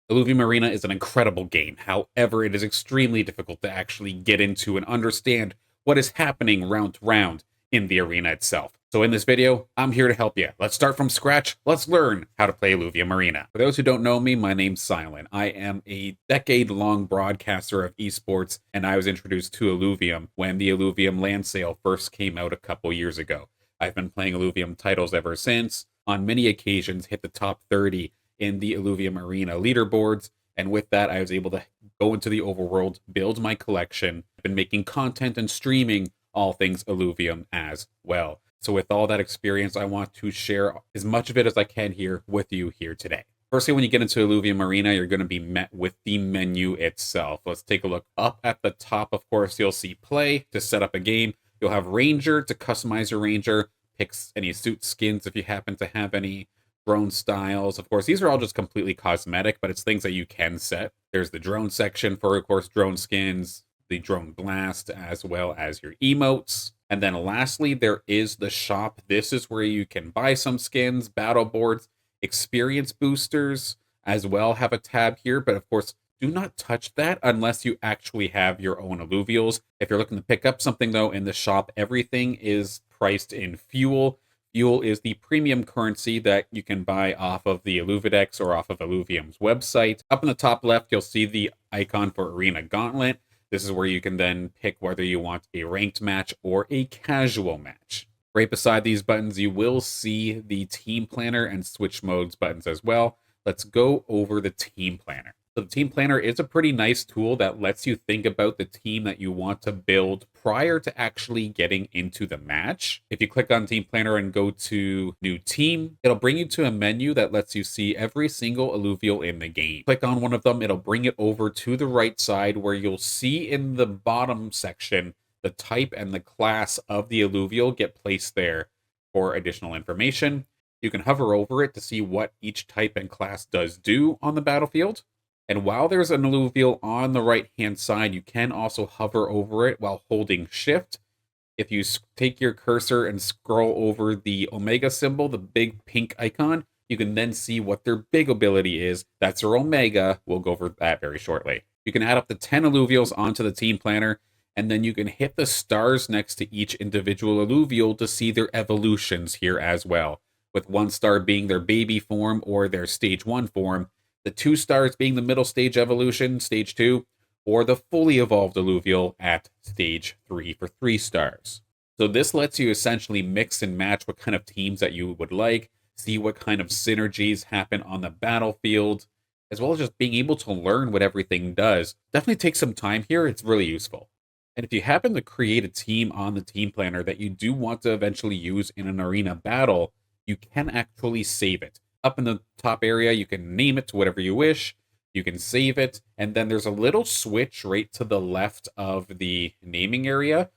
Illuvium Arena is an incredible game. However, it is extremely difficult to actually get into and understand what is happening round to round in the arena itself. So in this video, I'm here to help you. Let's start from scratch. Let's learn how to play Illuvium Arena. For those who don't know me, my name's Silent. I am a decade-long broadcaster of esports, and I was introduced to Illuvium when the Illuvium land sale first came out a couple years ago. I've been playing Illuvium titles ever since, on many occasions hit the top 30 in the Illuvium Arena leaderboards, and with that I was able to go into the overworld, build my collection. I've been making content and streaming all things Illuvium as well. So with all that experience, I want to share as much of it as I can here with you here today. Firstly, when you get into Illuvium Arena, you're going to be met with the menu itself. Let's take a look. Up at the top, of course, you'll see Play to set up a game. You'll have Ranger to customize your Ranger, pick any suit skins if you happen to have any, drone styles. Of course, these are all just completely cosmetic, but it's things that you can set. There's the drone section for, of course, drone skins, the drone blast, as well as your emotes. And then lastly, there is the shop. This is where you can buy some skins, battle boards, experience boosters, as well have a tab here. But of course, do not touch that unless you actually have your own Illuvials. If you're looking to pick up something, though, in the shop, everything is priced in fuel. Fuel is the premium currency that you can buy off of the Illuvidex or off of Illuvium's website. Up in the top left, you'll see the icon for Arena Gauntlet. This is where you can then pick whether you want a ranked match or a casual match. Right beside these buttons, you will see the Team Planner and Switch Modes buttons as well. Let's go over the Team Planner. So the Team Planner is a pretty nice tool that lets you think about the team that you want to build prior to actually getting into the match. If you click on Team Planner and go to New Team, it'll bring you to a menu that lets you see every single Illuvial in the game. Click on one of them, it'll bring it over to the right side where you'll see in the bottom section the type and the class of the Illuvial get placed there for additional information. You can hover over it to see what each type and class does do on the battlefield. And while there's an Illuvial on the right-hand side, you can also hover over it while holding Shift. If you take your cursor and scroll over the Omega symbol, the big pink icon, you can then see what their big ability is. That's their Omega. We'll go over that very shortly. You can add up to 10 Illuvials onto the Team Planner, and then you can hit the stars next to each individual Illuvial to see their evolutions here as well, with 1 star being their baby form or their stage 1 form, the 2 stars being the middle stage evolution, stage 2, or the fully evolved Illuvial at stage 3 for 3 stars. So this lets you essentially mix and match what kind of teams that you would like, see what kind of synergies happen on the battlefield, as well as just being able to learn what everything does. Definitely take some time here, it's really useful. And if you happen to create a team on the Team Planner that you do want to eventually use in an arena battle, you can actually save it. Up in the top area, you can name it to whatever you wish. You can save it. And then there's a little switch right to the left of the naming area.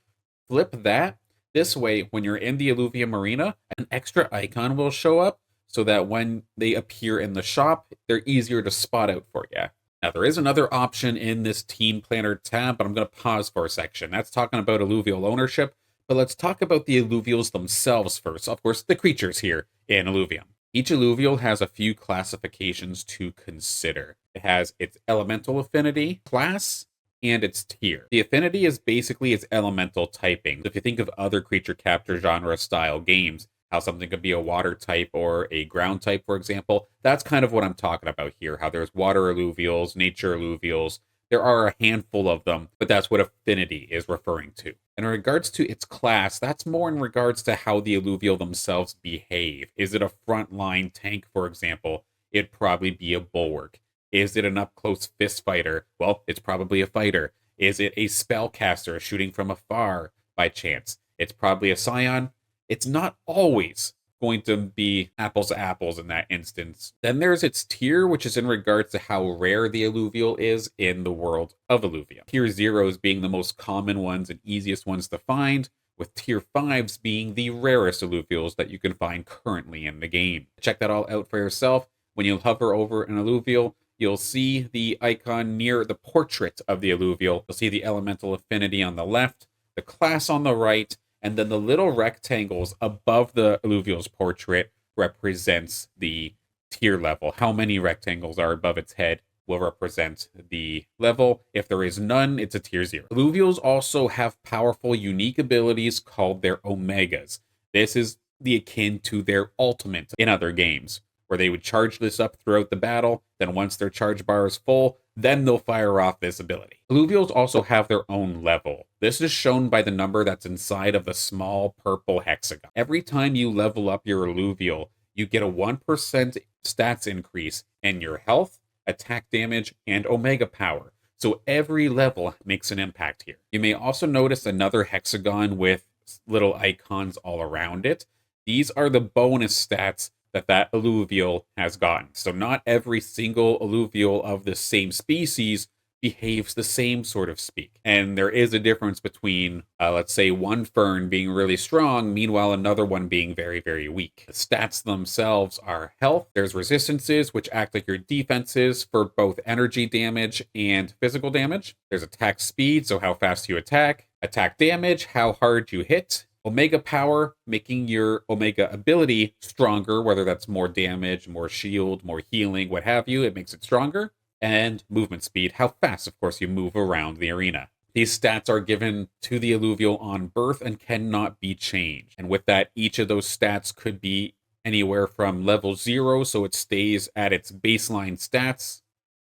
Flip that. This way, when you're in the Illuvium Arena, an extra icon will show up so that when they appear in the shop, they're easier to spot out for you. Now, there is another option in this Team Planner tab, but I'm going to pause for a section. That's talking about Illuvial Ownership. But let's talk about the Illuvials themselves first. Of course, the creatures here in Illuvium. Each Illuvial has a few classifications to consider. It has its elemental affinity, class, and its tier. The affinity is basically its elemental typing. If you think of other creature capture genre style games, how something could be a water type or a ground type, for example, that's kind of what I'm talking about here, how there's water Illuvials, nature Illuvials. There are a handful of them, but that's what affinity is referring to. And in regards to its class, that's more in regards to how the Illuvial themselves behave. Is it a frontline tank, for example? It'd probably be a bulwark. Is it an up-close fist fighter? Well, it's probably a fighter. Is it a spellcaster shooting from afar by chance? It's probably a scion. It's not always going to be apples to apples in that instance. Then there's its tier, which is in regards to how rare the Illuvial is in the world of Illuvia. Tier 0s being the most common ones and easiest ones to find, with tier 5s being the rarest Illuvials that you can find currently in the game. Check that all out for yourself. When you hover over an Illuvial, you'll see the icon near the portrait of the Illuvial. You'll see the elemental affinity on the left, the class on the right, and then the little rectangles above the Illuvial's portrait represents the tier level, how many rectangles are above its head will represent the level. If there is none, it's a tier 0. Illuvials also have powerful, unique abilities called their Omegas. This is the akin to their ultimate in other games, where they would charge this up throughout the battle, then once their charge bar is full, then they'll fire off this ability. Illuvials also have their own level. This is shown by the number that's inside of the small purple hexagon. Every time you level up your Illuvial, you get a 1% stats increase in your health, attack damage, and Omega power. So every level makes an impact here. You may also notice another hexagon with little icons all around it. These are the bonus stats that Illuvial has gotten. So not every single Illuvial of the same species behaves the same, sort of speak. And there is a difference between, let's say, one fern being really strong, meanwhile another one being very, very weak. The stats themselves are health. There's resistances, which act like your defenses for both energy damage and physical damage. There's attack speed, so how fast you attack. Attack damage, how hard you hit. Omega power, making your Omega ability stronger, whether that's more damage, more shield, more healing, what have you, it makes it stronger. And movement speed, how fast, of course, you move around the arena. These stats are given to the Illuvial on birth and cannot be changed. And with that, each of those stats could be anywhere from level 0, so it stays at its baseline stats,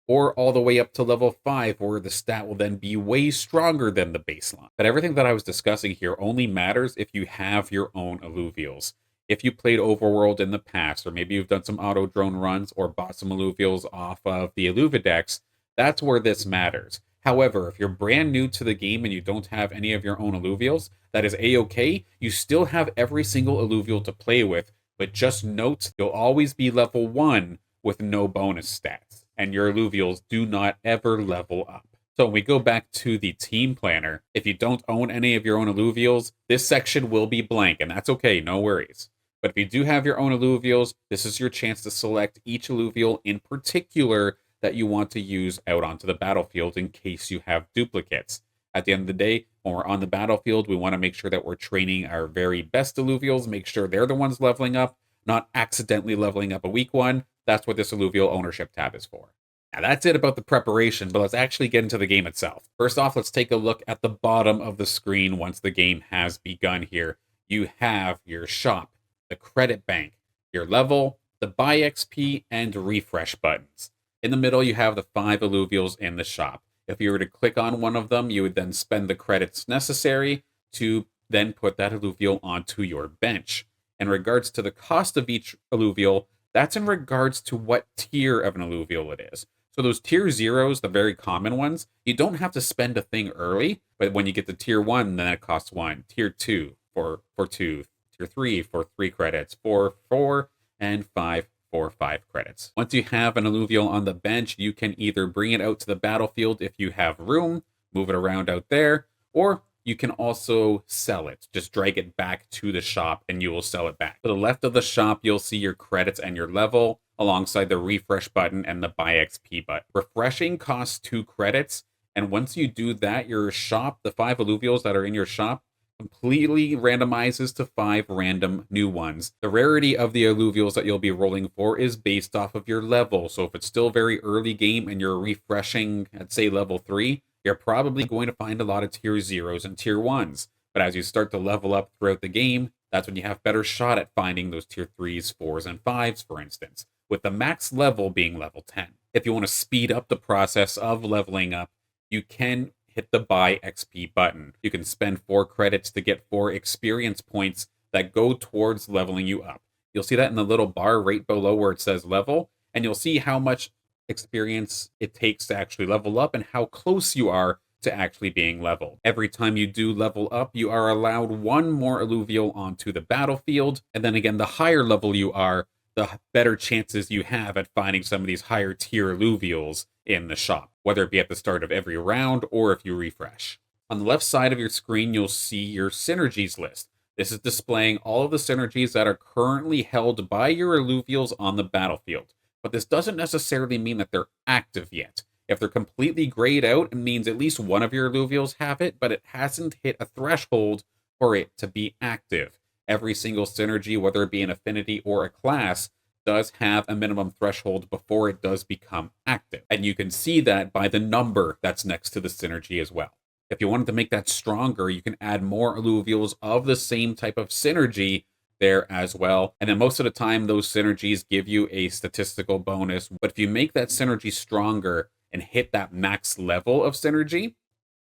or all the way up to level 5, where the stat will then be way stronger than the baseline. But everything that I was discussing here only matters if you have your own Illuvials. If you played Overworld in the past, or maybe you've done some auto drone runs or bought some Illuvials off of the Illuvidex, that's where this matters. However, if you're brand new to the game and you don't have any of your own Illuvials, that is a-okay. You still have every single Illuvial to play with, but just note you'll always be level 1 with no bonus stats, and your Illuvials do not ever level up. So when we go back to the team planner, if you don't own any of your own Illuvials, this section will be blank, and that's okay, no worries. But if you do have your own Illuvials, this is your chance to select each Illuvial in particular that you want to use out onto the battlefield in case you have duplicates. At the end of the day, when we're on the battlefield, we want to make sure that we're training our very best Illuvials, make sure they're the ones leveling up, not accidentally leveling up a weak one. That's what this Illuvial Ownership tab is for. Now that's it about the preparation, but let's actually get into the game itself. First off, let's take a look at the bottom of the screen once the game has begun here. You have your shop, the credit bank, your level, the buy XP, and refresh buttons. In the middle, you have the 5 Illuvials in the shop. If you were to click on one of them, you would then spend the credits necessary to then put that Illuvial onto your bench. In regards to the cost of each Illuvial, that's in regards to what tier of an Illuvial it is. So those tier 0s, the very common ones, you don't have to spend a thing early, but when you get to tier 1, then it costs 1. Tier 2 for 2. Tier 3 for 3 credits, 4, and 5 for 5 credits. Once you have an Illuvial on the bench, you can either bring it out to the battlefield if you have room, move it around out there, or you can also sell it. Just drag it back to the shop and you will sell it back. To the left of the shop, you'll see your credits and your level alongside the refresh button and the buy XP button. Refreshing costs 2 credits, and once you do that, your shop, the 5 Illuvials that are in your shop, completely randomizes to 5 random new ones. The rarity of the Illuvials that you'll be rolling for is based off of your level. So if it's still very early game and you're refreshing at, say, level 3, you're probably going to find a lot of tier 0s and tier 1s. But as you start to level up throughout the game, that's when you have better shot at finding those tier 3s, 4s, and 5s, for instance, with the max level being level 10. If you want to speed up the process of leveling up, you can hit the buy XP button. You can spend 4 credits to get 4 experience points that go towards leveling you up. You'll see that in the little bar right below where it says level, and you'll see how much experience it takes to actually level up and how close you are to actually being leveled. Every time you do level up, you are allowed 1 more Illuvial onto the battlefield, and then again, the higher level you are, the better chances you have at finding some of these higher tier Illuvials in the shop, whether it be at the start of every round or if you refresh. On the left side of your screen, you'll see your Synergies list. This is displaying all of the Synergies that are currently held by your Illuvials on the battlefield. But this doesn't necessarily mean that they're active yet. If they're completely grayed out, it means at least one of your Illuvials have it, but it hasn't hit a threshold for it to be active. Every single synergy, whether it be an affinity or a class, does have a minimum threshold before it does become active. And you can see that by the number that's next to the synergy as well. If you wanted to make that stronger, you can add more Illuvials of the same type of synergy there as well. And then most of the time, those synergies give you a statistical bonus. But if you make that synergy stronger and hit that max level of synergy,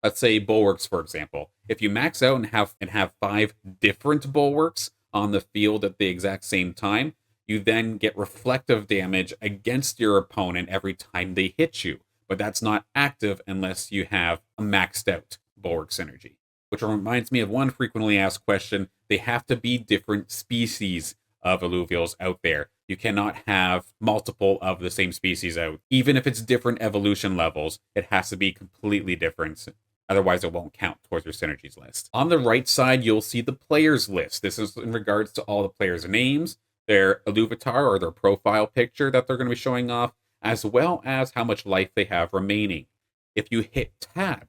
let's say bulwarks, for example, if you max out and have 5 different bulwarks on the field at the exact same time, you then get reflective damage against your opponent every time they hit you. But that's not active unless you have a maxed out bulwark synergy. Which reminds me of one frequently asked question. They have to be different species of Illuvials out there. You cannot have multiple of the same species out. Even if it's different evolution levels, it has to be completely different. Otherwise, it won't count towards your synergies list. On the right side, you'll see the players list. This is in regards to all the players' names, their Illuvatar or their profile picture that they're going to be showing off, as well as how much life they have remaining. If you hit tab,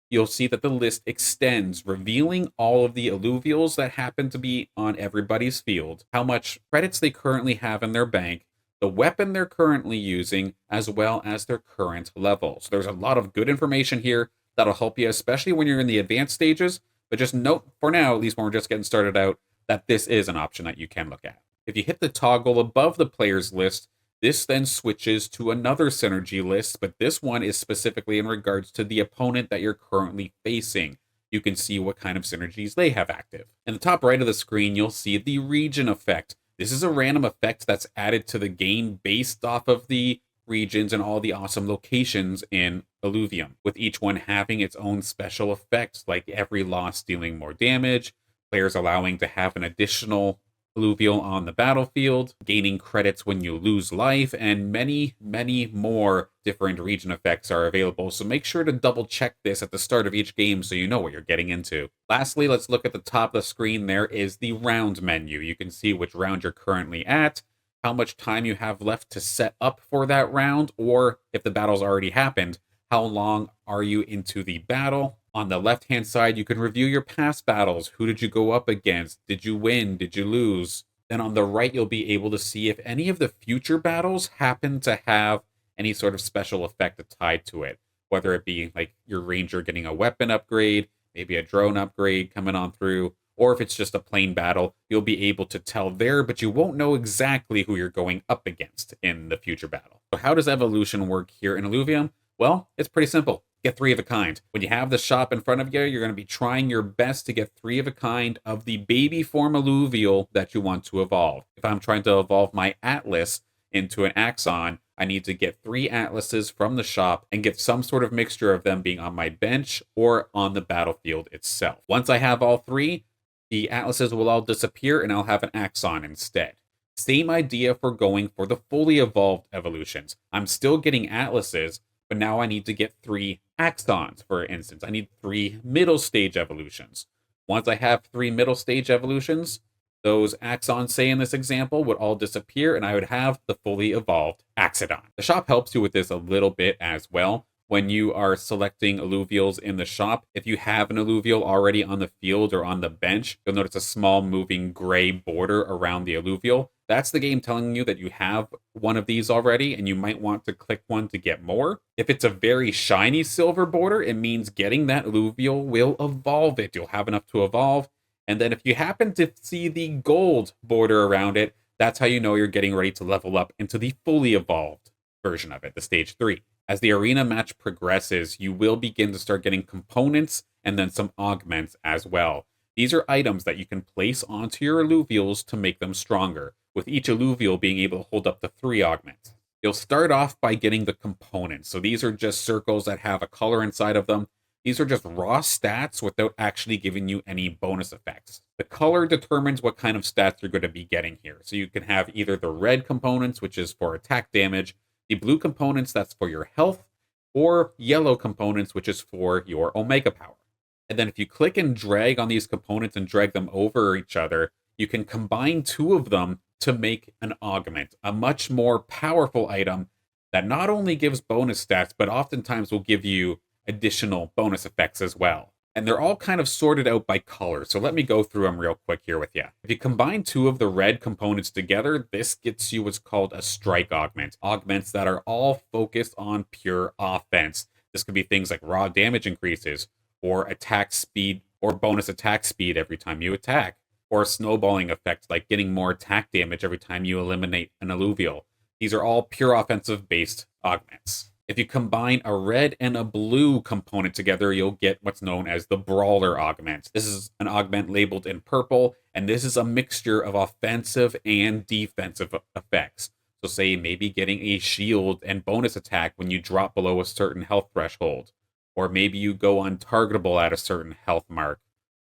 you'll see that the list extends, revealing all of the Illuvials that happen to be on everybody's field, how much credits they currently have in their bank, the weapon they're currently using, as well as their current levels. There's a lot of good information here that'll help you, especially when you're in the advanced stages. But just note, for now, at least when we're just getting started out, that this is an option that you can look at. If you hit the toggle above the players list, this then switches to another synergy list, but this one is specifically in regards to the opponent that you're currently facing. You can see what kind of synergies they have active. In the top right of the screen, you'll see the region effect. This is a random effect that's added to the game based off of the regions and all the awesome locations in Illuvium, with each one having its own special effects, like every loss dealing more damage, players allowing to have an additional Illuvial on the battlefield, gaining credits when you lose life, and many, many more different region effects are available. So make sure to double check this at the start of each game so you know what you're getting into. Lastly, let's look at the top of the screen. There is the round menu. You can see which round you're currently at, how much time you have left to set up for that round, or if the battle's already happened, how long are you into the battle? On the left-hand side, you can review your past battles. Who did you go up against? Did you win? Did you lose? Then on the right, you'll be able to see if any of the future battles happen to have any sort of special effect tied to it, whether it be like your ranger getting a weapon upgrade, maybe a drone upgrade coming on through, or if it's just a plain battle, you'll be able to tell there, but you won't know exactly who you're going up against in the future battle. So how does evolution work here in Illuvium? Well, it's pretty simple. Get 3 of a kind. When you have the shop in front of you, you're going to be trying your best to get 3 of a kind of the baby form Illuvial that you want to evolve. If I'm trying to evolve my Atlas into an Axon, I need to get 3 Atlases from the shop and get some sort of mixture of them being on my bench or on the battlefield itself. Once I have all 3, the Atlases will all disappear and I'll have an Axon instead. Same idea for going for the fully evolved evolutions. I'm still getting Atlases, but now I need to get 3 Axons, for instance. I need 3 middle stage evolutions. Once I have 3 middle stage evolutions, those Axons, say in this example, would all disappear and I would have the fully evolved Axodon. The shop helps you with this a little bit as well. When you are selecting Illuvials in the shop, if you have an Illuvial already on the field or on the bench, you'll notice a small moving gray border around the Illuvial. That's the game telling you that you have one of these already and you might want to click one to get more. If it's a very shiny silver border, it means getting that Illuvial will evolve it. You'll have enough to evolve. And then if you happen to see the gold border around it, that's how you know you're getting ready to level up into the fully evolved version of it, the stage 3. As the arena match progresses, you will begin to start getting components and then some augments as well. These are items that you can place onto your Illuvials to make them stronger, with each Illuvial being able to hold up to 3 augments. You'll start off by getting the components. So these are just circles that have a color inside of them. These are just raw stats without actually giving you any bonus effects. The color determines what kind of stats you're going to be getting here. So you can have either the red components, which is for attack damage, the blue components, that's for your health, or yellow components, which is for your Omega power. And then if you click and drag on these components and drag them over each other, you can combine 2 of them to make an augment, a much more powerful item that not only gives bonus stats, but oftentimes will give you additional bonus effects as well. and they're all kind of sorted out by color. So let me go through them real quick here with you. If you combine two of the red components together, this gets you what's called a strike augment. Augments that are all focused on pure offense. This could be things like raw damage increases, or attack speed, or bonus attack speed every time you attack, or a snowballing effect like getting more attack damage every time you eliminate an Illuvial. These are all pure offensive based augments. If you combine a red and a blue component together, you'll get what's known as the Brawler Augment. This is an augment labeled in purple, and this is a mixture of offensive and defensive effects. So say maybe getting a shield and bonus attack when you drop below a certain health threshold, or maybe you go untargetable at a certain health mark,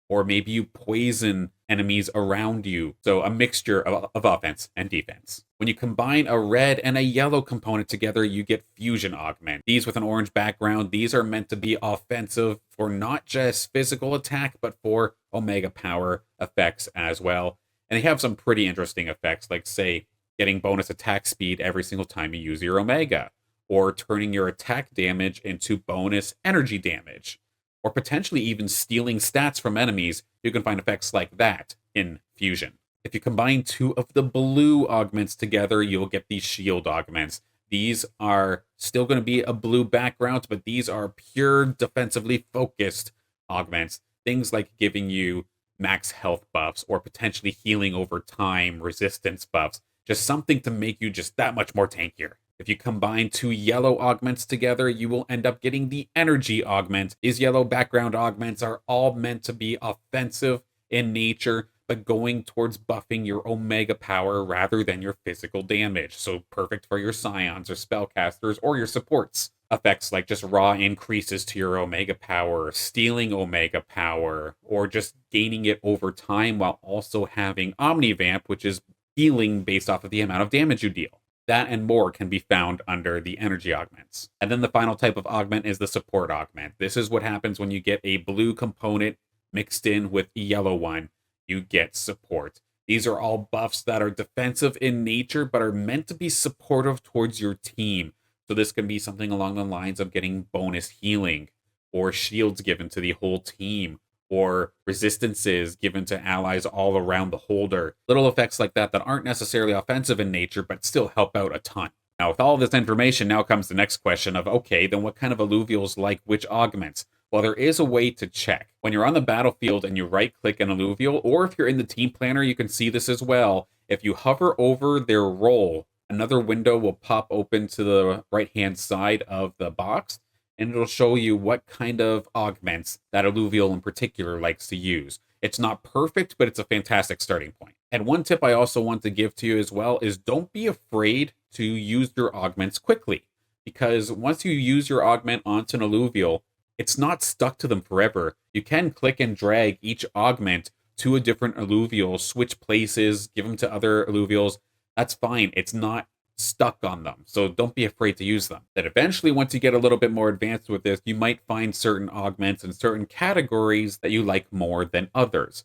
or maybe you poison enemies around you. So a mixture of offense and defense. When you combine a red and a yellow component together, you get Fusion Augment. These with an orange background, these are meant to be offensive for not just physical attack, but for Omega Power effects as well. And they have some pretty interesting effects, like say, getting bonus attack speed every single time you use your Omega, or turning your attack damage into bonus energy damage, or potentially even stealing stats from enemies. You can find effects like that in Fusion. If you combine two of the blue augments together, you'll get these shield augments. These are still going to be a blue background, but these are pure defensively focused augments. Things like giving you max health buffs, or potentially healing over time, resistance buffs. Just something to make you just that much more tankier. If you combine two yellow augments together, you will end up getting the energy augment. These yellow background augments are all meant to be offensive in nature, but going towards buffing your Omega Power rather than your physical damage. So perfect for your Scions or Spellcasters or your supports. Effects like just raw increases to your Omega Power, stealing Omega Power, or just gaining it over time while also having Omnivamp, which is healing based off of the amount of damage you deal. That and more can be found under the energy augments. And then the final type of augment is the support augment. This is what happens when you get a blue component mixed in with a yellow one. You get support. These are all buffs that are defensive in nature, but are meant to be supportive towards your team. So this can be something along the lines of getting bonus healing, or shields given to the whole team, or resistances given to allies all around the holder. Little effects like that that aren't necessarily offensive in nature, but still help out a ton. Now, with all this information, now comes the next question of, okay, then what kind of Illuvials like which augments? Well, there is a way to check. When you're on the battlefield and you right-click an Illuvial, or if you're in the team planner, you can see this as well. If you hover over their role, another window will pop open to the right-hand side of the box, and it'll show you what kind of augments that Illuvial in particular likes to use. It's not perfect, but it's a fantastic starting point. And one tip I also want to give to you as well is don't be afraid to use your augments quickly, because once you use your augment onto an Illuvial, it's not stuck to them forever. You can click and drag each augment to a different Illuvial, switch places, give them to other Illuvials. That's fine. It's not stuck on them, so don't be afraid to use them. Then eventually, once you get a little bit more advanced with this, you might find certain augments and certain categories that you like more than others.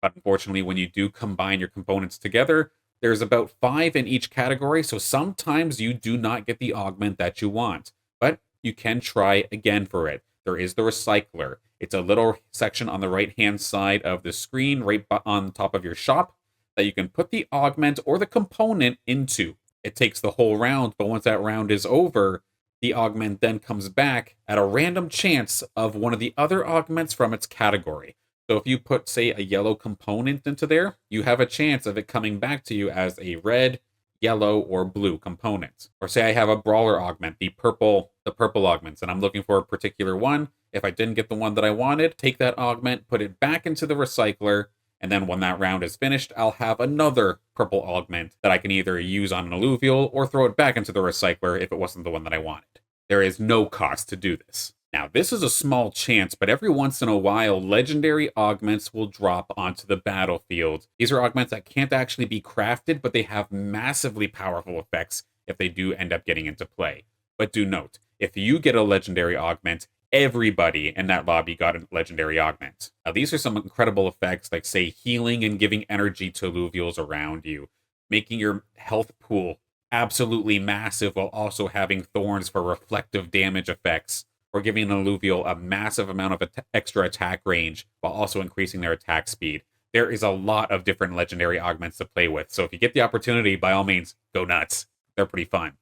But unfortunately, when you do combine your components together, there's about 5 in each category, so sometimes you do not get the augment that you want, but you can try again for it. There is the Recycler. It's a little section on the right-hand side of the screen, right on top of your shop, that you can put the augment or the component into. It takes the whole round, but once that round is over, the augment then comes back at a random chance of one of the other augments from its category. So if you put, say, a yellow component into there, you have a chance of it coming back to you as a red, yellow, or blue component. Or say I have a brawler augment, the purple augments, and I'm looking for a particular one. If I didn't get the one that I wanted, take that augment, put it back into the recycler, and then when that round is finished, I'll have another purple augment that I can either use on an Illuvial or throw it back into the recycler if it wasn't the one that I wanted. There is no cost to do this. Now, this is a small chance, but every once in a while, legendary augments will drop onto the battlefield. These are augments that can't actually be crafted, but they have massively powerful effects if they do end up getting into play. But do note, if you get a legendary augment, everybody in that lobby got a legendary augment. Now, these are some incredible effects, like, say, healing and giving energy to Illuvials around you, making your health pool absolutely massive while also having thorns for reflective damage effects, or giving an Illuvial a massive amount of extra attack range while also increasing their attack speed. There is a lot of different legendary augments to play with, so if you get the opportunity, by all means, go nuts. They're pretty fun.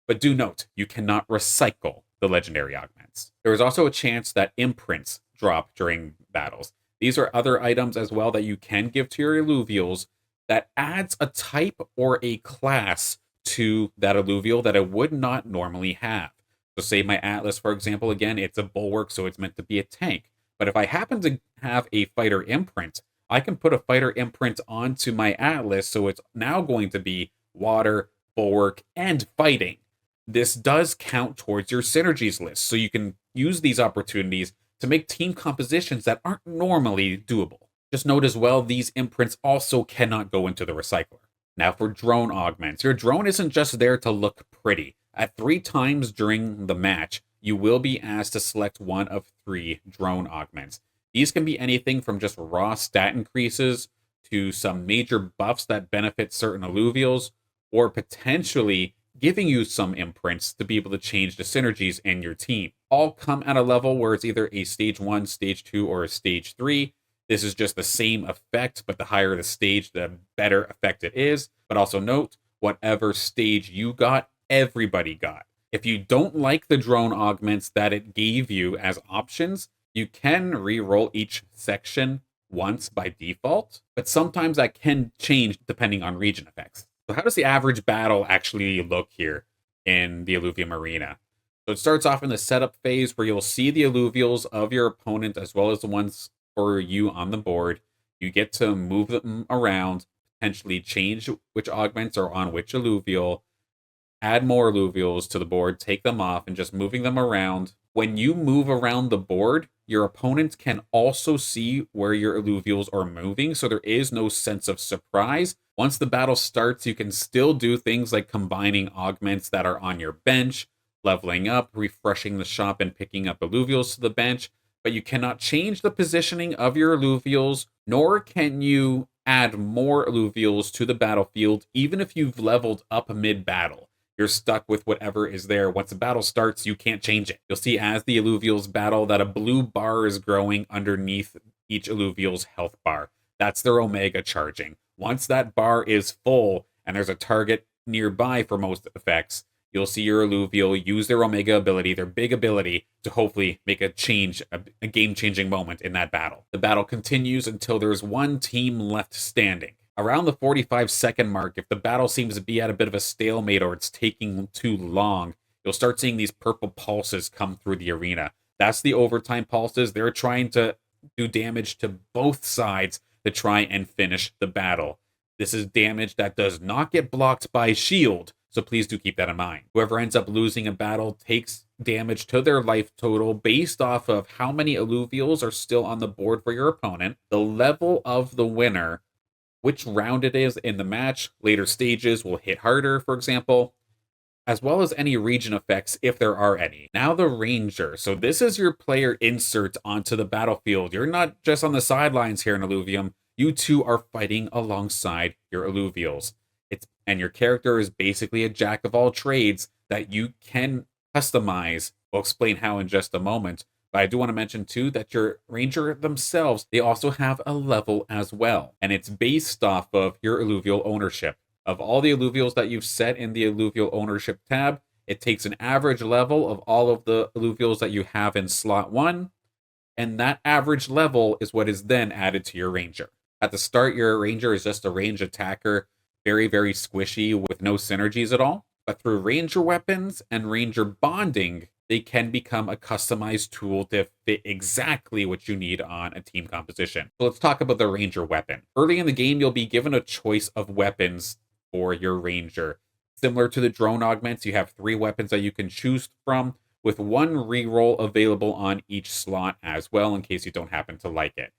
But do note, you cannot recycle the legendary augments. There is also a chance that imprints drop during battles. These are other items as well that you can give to your Illuvials that adds a type or a class to that Illuvial that it would not normally have. So say my Atlas, for example, again, it's a bulwark, so it's meant to be a tank. But if I happen to have a fighter imprint, I can put a fighter imprint onto my Atlas, so it's now going to be water, bulwark, and fighting. This does count towards your synergies list, so you can use these opportunities to make team compositions that aren't normally doable. Just note as well, these imprints also cannot go into the recycler. Now for drone augments. Your drone isn't just there to look pretty. At 3 times during the match, you will be asked to select one of 3 drone augments. These can be anything from just raw stat increases to some major buffs that benefit certain Illuvials, or potentially giving you some imprints to be able to change the synergies in your team. All come at a level where it's either a stage 1, stage 2, or a stage 3. This is just the same effect, but the higher the stage, the better effect it is. But also note, whatever stage you got, everybody got. If you don't like the drone augments that it gave you as options, you can re-roll each section once by default, but sometimes that can change depending on region effects. So how does the average battle actually look here in the Illuvium Arena? So it starts off in the setup phase where you'll see the Illuvials of your opponent as well as the ones for you on the board. You get to move them around, potentially change which augments are on which Illuvial, add more Illuvials to the board, take them off, and just moving them around. When you move around the board, your opponent can also see where your Illuvials are moving, so there is no sense of surprise. Once the battle starts, you can still do things like combining augments that are on your bench, leveling up, refreshing the shop, and picking up Illuvials to the bench, but you cannot change the positioning of your Illuvials, nor can you add more Illuvials to the battlefield, even if you've leveled up mid-battle. You're stuck with whatever is there. Once the battle starts, you can't change it. You'll see as the Illuvials battle that a blue bar is growing underneath each Illuvial's health bar. That's their Omega charging. Once that bar is full and there's a target nearby for most effects, you'll see your Illuvial use their Omega ability, their big ability, to hopefully make a change, a game-changing moment in that battle. The battle continues until there's one team left standing. Around the 45-second mark, if the battle seems to be at a bit of a stalemate or it's taking too long, you'll start seeing these purple pulses come through the arena. That's the overtime pulses. They're trying to do damage to both sides to try and finish the battle. This is damage that does not get blocked by shield, so please do keep that in mind. Whoever ends up losing a battle takes damage to their life total based off of how many Illuvials are still on the board for your opponent, the level of the winner, which round it is in the match, later stages will hit harder, for example, as well as any region effects if there are any. Now the Ranger. So this is your player insert onto the battlefield. You're not just on the sidelines here in Illuvium. You two are fighting alongside your Illuvials. And your character is basically a jack of all trades that you can customize. We'll explain how in just a moment. But I do want to mention, too, that your Ranger themselves, they also have a level as well. And it's based off of your Illuvial Ownership. Of all the Illuvials that you've set in the Illuvial Ownership tab, it takes an average level of all of the Illuvials that you have in slot 1. And that average level is what is then added to your Ranger. At the start, your Ranger is just a range attacker, very, very squishy with no synergies at all. But through Ranger weapons and Ranger bonding, they can become a customized tool to fit exactly what you need on a team composition. So let's talk about the Ranger weapon. Early in the game, you'll be given a choice of weapons for your Ranger. Similar to the drone augments, you have 3 weapons that you can choose from, with 1 reroll available on each slot as well, in case you don't happen to like it.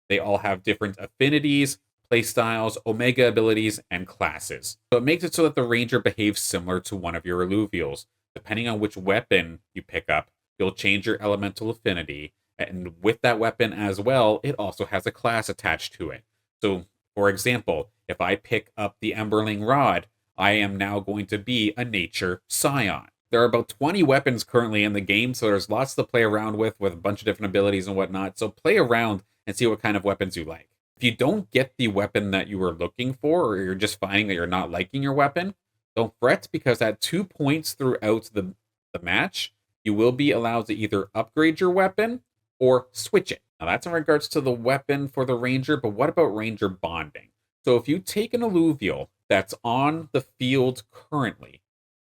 They all have different affinities, playstyles, Omega abilities, and classes. So it makes it so that the Ranger behaves similar to one of your Illuvials. Depending on which weapon you pick up, you'll change your elemental affinity. And with that weapon as well, it also has a class attached to it. So, for example, if I pick up the Emberling Rod, I am now going to be a Nature Scion. There are about 20 weapons currently in the game, so there's lots to play around with a bunch of different abilities and whatnot. So play around and see what kind of weapons you like. If you don't get the weapon that you were looking for, or you're just finding that you're not liking your weapon, don't fret, because at 2 points throughout the match, you will be allowed to either upgrade your weapon or switch it. Now that's in regards to the weapon for the Ranger, but what about Ranger bonding? So if you take an Illuvial that's on the field currently,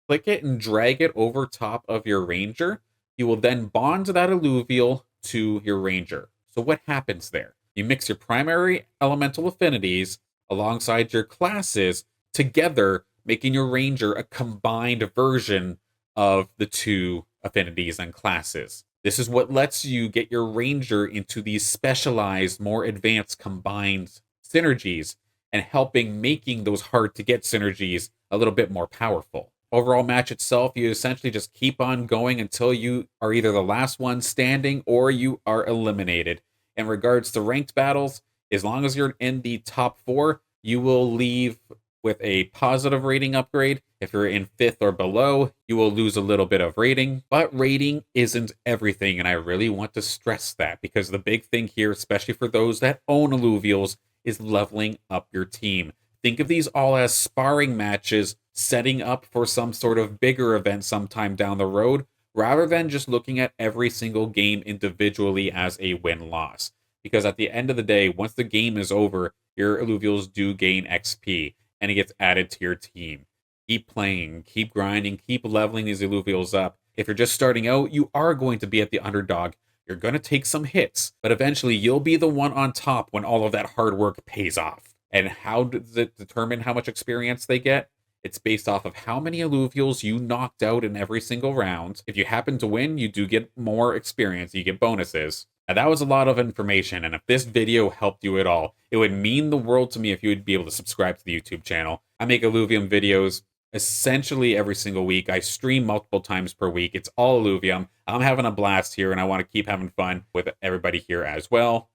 click it and drag it over top of your Ranger, you will then bond that Illuvial to your Ranger. So what happens there? You mix your primary elemental affinities alongside your classes together, making your Ranger a combined version of the two affinities and classes. This is what lets you get your Ranger into these specialized, more advanced combined synergies, and helping making those hard to get synergies a little bit more powerful. Overall match itself, you essentially just keep on going until you are either the last one standing or you are eliminated. In regards to ranked battles, as long as you're in the top 4, you will leave with a positive rating upgrade. If you're in 5th or below, you will lose a little bit of rating. But rating isn't everything, and I really want to stress that, because the big thing here, especially for those that own Illuvials, is leveling up your team. Think of these all as sparring matches, setting up for some sort of bigger event sometime down the road, rather than just looking at every single game individually as a win-loss. Because at the end of the day, once the game is over, your Illuvials do gain XP, and it gets added to your team. Keep playing, keep grinding, keep leveling these Illuvials up. If you're just starting out, you are going to be at the underdog. You're going to take some hits, but eventually you'll be the one on top when all of that hard work pays off. And how does it determine how much experience they get? It's based off of how many Illuvials you knocked out in every single round. If you happen to win, you do get more experience, you get bonuses. Now, that was a lot of information, and if this video helped you at all, it would mean the world to me if you would be able to subscribe to the YouTube channel. I make Illuvium videos essentially every single week. I stream multiple times per week. It's all Illuvium. I'm having a blast here, and I want to keep having fun with everybody here as well.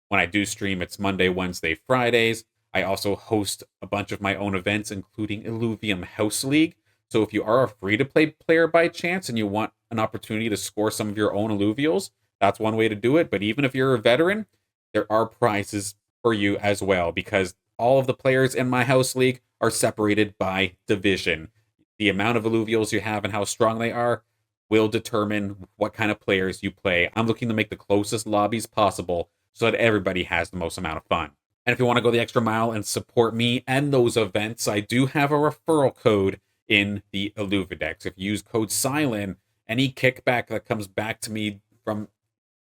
When I do stream, it's Monday, Wednesday, Fridays. I also host a bunch of my own events, including Illuvium House League. So if you are a free-to-play player by chance and you want an opportunity to score some of your own Illuvials, that's one way to do it. But even if you're a veteran, there are prizes for you as well, because all of the players in my house league are separated by division. The amount of Illuvials you have and how strong they are will determine what kind of players you play. I'm looking to make the closest lobbies possible so that everybody has the most amount of fun. And if you want to go the extra mile and support me and those events, I do have a referral code in the Illuvidex. If you use code SILEN, any kickback that comes back to me from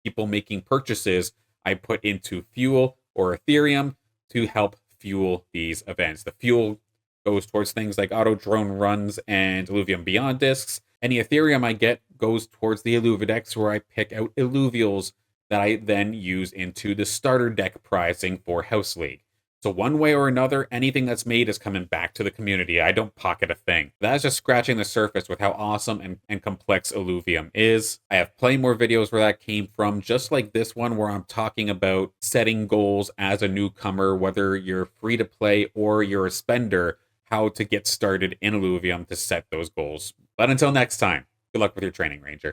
people making purchases, I put into fuel or Ethereum to help fuel these events. The fuel goes towards things like auto drone runs and Illuvium Beyond discs. Any Ethereum I get goes towards the Illuvidex, where I pick out Illuvials that I then use into the starter deck pricing for House League. So one way or another, anything that's made is coming back to the community. I don't pocket a thing. That's just scratching the surface with how awesome and complex Illuvium is. I have plenty more videos where that came from, just like this one where I'm talking about setting goals as a newcomer, whether you're free to play or you're a spender, how to get started in Illuvium to set those goals. But until next time, good luck with your training, Ranger.